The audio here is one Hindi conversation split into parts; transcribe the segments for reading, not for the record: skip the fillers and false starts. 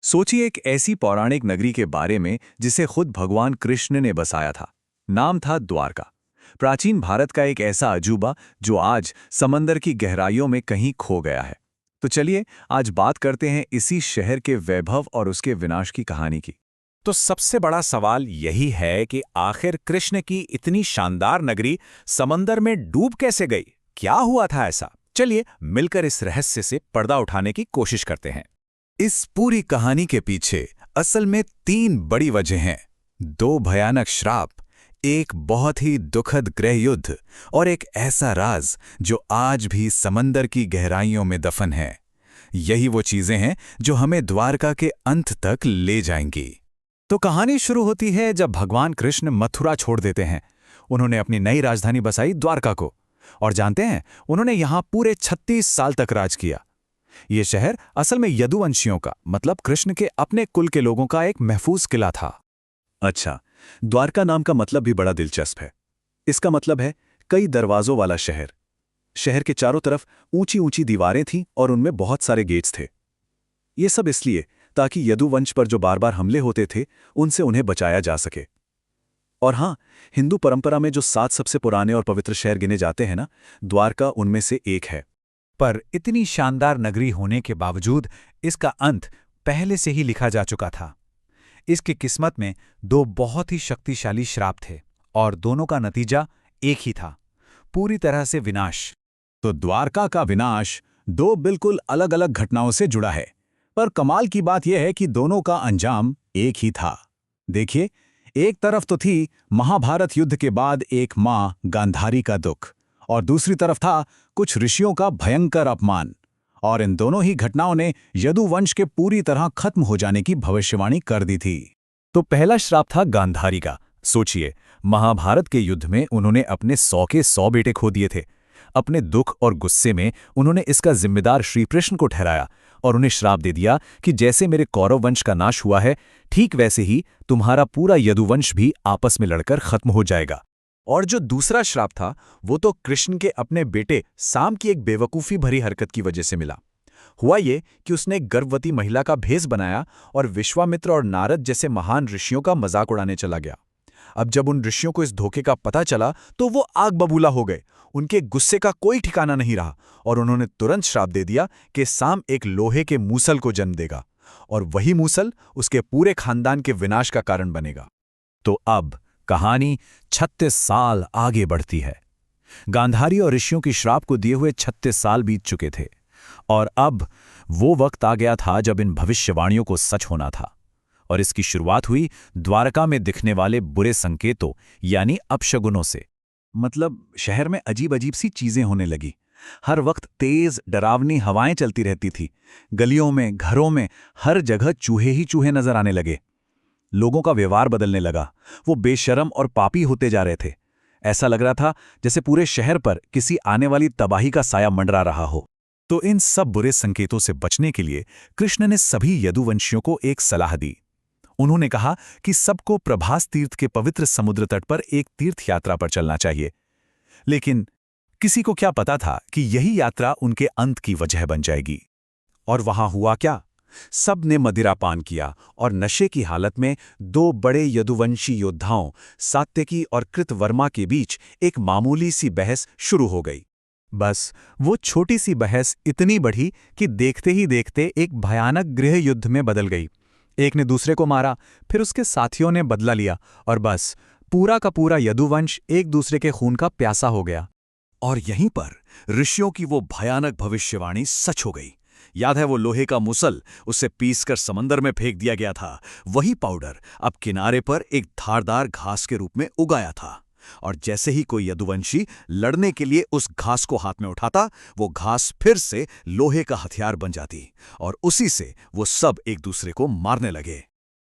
सोचिए एक ऐसी पौराणिक नगरी के बारे में जिसे खुद भगवान कृष्ण ने बसाया था। नाम था द्वारका। प्राचीन भारत का एक ऐसा अजूबा जो आज समंदर की गहराइयों में कहीं खो गया है। तो चलिए आज बात करते हैं इसी शहर के वैभव और उसके विनाश की कहानी की। तो सबसे बड़ा सवाल यही है कि आखिर कृष्ण की इतनी शानदार नगरी समंदर में डूब कैसे गई? क्या हुआ था ऐसा? चलिए मिलकर इस रहस्य से पर्दा उठाने की कोशिश करते हैं। इस पूरी कहानी के पीछे असल में 3 बड़ी वजह हैं। 2 भयानक श्राप, एक बहुत ही दुखद गृहयुद्ध और एक ऐसा राज जो आज भी समंदर की गहराइयों में दफन है। यही वो चीजें हैं जो हमें द्वारका के अंत तक ले जाएंगी। तो कहानी शुरू होती है जब भगवान कृष्ण मथुरा छोड़ देते हैं। उन्होंने अपनी नई राजधानी बसाई द्वारका को। और जानते हैं, उन्होंने यहां पूरे 36 साल तक राज किया। ये शहर असल में यदुवंशियों का, मतलब कृष्ण के अपने कुल के लोगों का एक महफूज किला था। अच्छा, द्वारका नाम का मतलब भी बड़ा दिलचस्प है। इसका मतलब है कई दरवाजों वाला शहर। शहर के चारों तरफ ऊंची ऊंची दीवारें थीं और उनमें बहुत सारे गेट्स थे। ये सब इसलिए ताकि यदुवंश पर जो बार बार हमले होते थे उनसे उन्हें बचाया जा सके। और हां, हिंदू परंपरा में जो 7 सबसे पुराने और पवित्र शहर गिने जाते हैं ना, द्वारका उनमें से एक है। पर इतनी शानदार नगरी होने के बावजूद इसका अंत पहले से ही लिखा जा चुका था। इसकी किस्मत में 2 बहुत ही शक्तिशाली श्राप थे और दोनों का नतीजा एक ही था, पूरी तरह से विनाश। तो द्वारका का विनाश 2 बिल्कुल अलग अलग घटनाओं से जुड़ा है, पर कमाल की बात यह है कि दोनों का अंजाम एक ही था। देखिए, एक तरफ तो थी महाभारत युद्ध के बाद एक मां गांधारी का दुख, और दूसरी तरफ था कुछ ऋषियों का भयंकर अपमान। और इन दोनों ही घटनाओं ने यदुवंश के पूरी तरह खत्म हो जाने की भविष्यवाणी कर दी थी। तो पहला श्राप था गांधारी का। सोचिए, महाभारत के युद्ध में उन्होंने अपने 100 के 100 बेटे खो दिए थे। अपने दुख और गुस्से में उन्होंने इसका जिम्मेदार श्री कृष्ण को ठहराया और उन्हें श्राप दे दिया कि जैसे मेरे कौरव वंश का नाश हुआ है, ठीक वैसे ही तुम्हारा पूरा यदुवंश भी आपस में लड़कर खत्म हो जाएगा। और जो दूसरा श्राप था वो तो कृष्ण के अपने बेटे साम की एक बेवकूफ़ी भरी हरकत की वजह से मिला। हुआ ये कि उसने एक गर्भवती महिला का भेष बनाया और विश्वामित्र और नारद जैसे महान ऋषियों का मजाक उड़ाने चला गया। अब जब उन ऋषियों को इस धोखे का पता चला तो वो आग बबूला हो गए। उनके गुस्से का कोई ठिकाना नहीं रहा और उन्होंने तुरंत श्राप दे दिया कि साम एक लोहे के मूसल को जन्म देगा और वही मूसल उसके पूरे खानदान के विनाश का कारण बनेगा। तो अब कहानी 36 साल आगे बढ़ती है। गांधारी और ऋषियों की श्राप को दिए हुए 36 साल बीत चुके थे और अब वो वक्त आ गया था जब इन भविष्यवाणियों को सच होना था। और इसकी शुरुआत हुई द्वारका में दिखने वाले बुरे संकेतों यानी अपशगुनों से। मतलब शहर में अजीब अजीब सी चीजें होने लगी। हर वक्त तेज डरावनी हवाएं चलती रहती थी। गलियों में, घरों में, हर जगह चूहे ही चूहे नजर आने लगे। लोगों का व्यवहार बदलने लगा। वो बेशर्म और पापी होते जा रहे थे। ऐसा लग रहा था जैसे पूरे शहर पर किसी आने वाली तबाही का साया मंडरा रहा हो। तो इन सब बुरे संकेतों से बचने के लिए कृष्ण ने सभी यदुवंशियों को एक सलाह दी। उन्होंने कहा कि सबको प्रभास तीर्थ के पवित्र समुद्र तट पर एक तीर्थ यात्रा पर चलना चाहिए। लेकिन किसी को क्या पता था कि यही यात्रा उनके अंत की वजह बन जाएगी। और वहां हुआ क्या? सब ने मदिरापान किया और नशे की हालत में 2 बड़े यदुवंशी योद्धाओं सात्यकी और कृतवर्मा के बीच एक मामूली सी बहस शुरू हो गई। बस वो छोटी सी बहस इतनी बढ़ी कि देखते ही देखते एक भयानक गृह युद्ध में बदल गई। एक ने दूसरे को मारा, फिर उसके साथियों ने बदला लिया और बस पूरा का पूरा यदुवंश एक दूसरे के खून का प्यासा हो गया। और यहीं पर ऋषियों की वो भयानक भविष्यवाणी सच हो गई। याद है वो लोहे का मुसल, उसे पीसकर समंदर में फेंक दिया गया था। वही पाउडर अब किनारे पर एक धारदार घास के रूप में उगाया था। और जैसे ही कोई यदुवंशी लड़ने के लिए उस घास को हाथ में उठाता, वो घास फिर से लोहे का हथियार बन जाती और उसी से वो सब एक दूसरे को मारने लगे।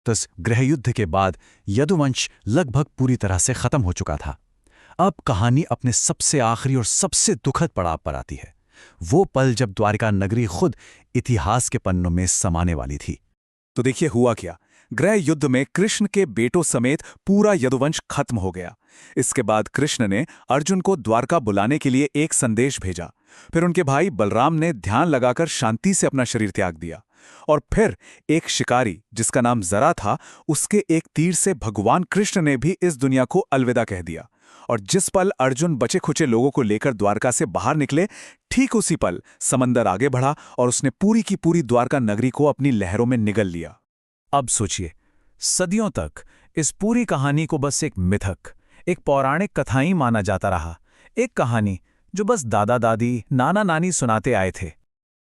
तो इस गृहयुद्ध के बाद यदुवंश लगभग पूरी तरह से खत्म हो चुका था। अब कहानी अपने सबसे आखिरी और सबसे दुखद पड़ाव पर आती है। वो पल जब द्वारका नगरी खुद इतिहास के पन्नों में समाने वाली थी। तो देखिए हुआ क्या। गृह युद्ध में कृष्ण के बेटों समेत पूरा यदुवंश खत्म हो गया। इसके बाद कृष्ण ने अर्जुन को द्वारका बुलाने के लिए एक संदेश भेजा। फिर उनके भाई बलराम ने ध्यान लगाकर शांति से अपना शरीर त्याग दिया और फिर एक शिकारी जिसका नाम जरा था, उसके एक तीर से भगवान कृष्ण ने भी इस दुनिया को अलविदा कह दिया। और जिस पल अर्जुन बचे खुचे लोगों को लेकर द्वारका से बाहर निकले, ठीक उसी पल समंदर आगे बढ़ा और उसने पूरी की पूरी द्वारका नगरी को अपनी लहरों में निगल लिया। अब सोचिए, सदियों तक इस पूरी कहानी को बस एक मिथक, एक पौराणिक कथा ही माना जाता रहा, एक कहानी जो बस दादा दादी नाना नानी सुनाते आए थे।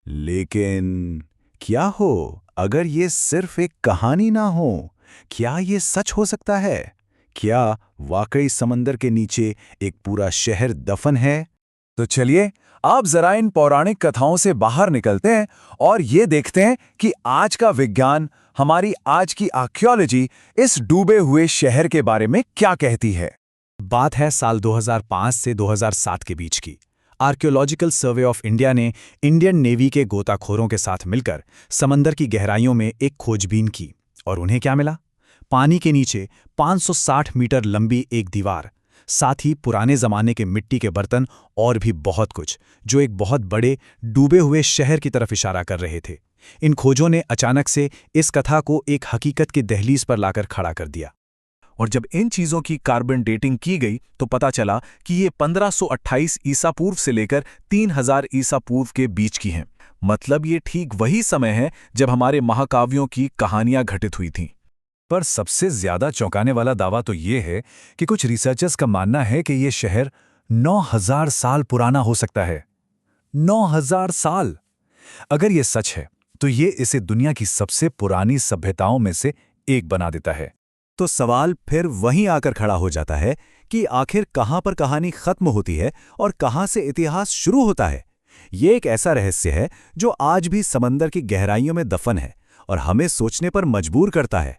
लेकिन क्या हो अगर ये सिर्फ एक कहानी ना हो? क्या ये सच हो सकता है? क्या वाकई समंदर के नीचे एक पूरा शहर दफन है? तो चलिए आप जरा इन पौराणिक कथाओं से बाहर निकलते हैं और ये देखते हैं कि आज का विज्ञान, हमारी आज की आर्कियोलॉजी इस डूबे हुए शहर के बारे में क्या कहती है। बात है साल 2005 से 2007 के बीच की। आर्कियोलॉजिकल सर्वे ऑफ इंडिया ने इंडियन नेवी के गोताखोरों के साथ मिलकर समंदर की गहराइयों में एक खोजबीन की और उन्हें क्या मिला? पानी के नीचे 560 मीटर लंबी एक दीवार, साथ ही पुराने जमाने के मिट्टी के बर्तन और भी बहुत कुछ, जो एक बहुत बड़े डूबे हुए शहर की तरफ इशारा कर रहे थे। इन खोजों ने अचानक से इस कथा को एक हकीकत की दहलीज पर लाकर खड़ा कर दिया। और जब इन चीजों की कार्बन डेटिंग की गई तो पता चला कि ये 1528 ईसा पूर्व से लेकर 3000 ईसा पूर्व के बीच की हैं। मतलब ये ठीक वही समय है जब हमारे महाकाव्यों की कहानियां घटित हुई थीं। पर सबसे ज्यादा चौंकाने वाला दावा तो ये है कि कुछ रिसर्चर्स का मानना है कि ये शहर 9000 साल पुराना हो सकता है। 9000 साल! अगर ये सच है तो ये इसे दुनिया की सबसे पुरानी सभ्यताओं में से एक बना देता है। तो सवाल फिर वहीं आकर खड़ा हो जाता है कि आखिर कहां पर कहानी खत्म होती है और कहां से इतिहास शुरू होता है। ये एक ऐसा रहस्य है जो आज भी समंदर की गहराइयों में दफन है और हमें सोचने पर मजबूर करता है।